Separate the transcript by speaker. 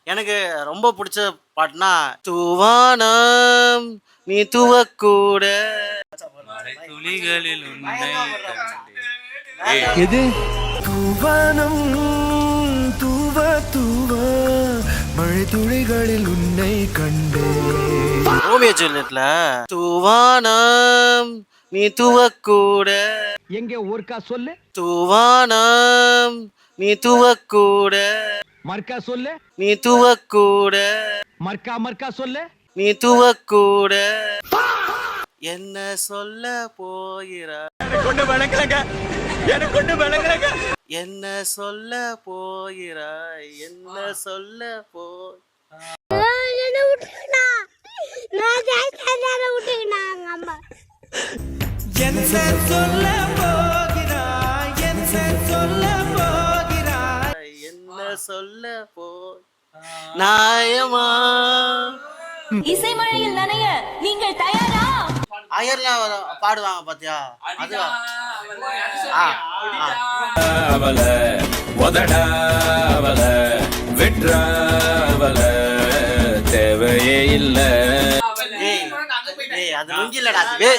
Speaker 1: எனக்கு ரொம்ப பிடிச்ச பாட்டுனா தூவானம் நீ துவக்கூட
Speaker 2: துளிகளில் உன்னை
Speaker 3: எது தூவானம் தூவ தூவ மழை துளிகளில் உன்னை கண்டே.
Speaker 1: ரோமியோ ஜூலியட்ல தூவானம் நீ துவக்கூட
Speaker 3: எங்க ஒருக்கா சொல்லு,
Speaker 1: தூவானம் நீ துவக்கூட
Speaker 3: மர்க்கா சொல்லு,
Speaker 1: நீ துவக்கூட
Speaker 3: மர்க்கா மர்க்கா சொல்லு.
Speaker 1: நீ துவக்கூட என்ன சொல்ல போகிறாய் என்ன சொல்ல போகிறாய் என்ன சொல்ல போ
Speaker 2: என்ன சொல்ல போகிறாய் என்ன சொல்ல போகிறாய்
Speaker 1: என்ன சொல்ல போ நாயமா
Speaker 4: இசைமழையில் நனைய நீங்கள் தயாரா?
Speaker 1: அயர்லாம் பாடுவாங்க பாத்தியா அதுதான்
Speaker 2: அவள உதடாவல வெற்றாவல தேவையே இல்ல
Speaker 1: ஏய் அது முங்கிலடா அது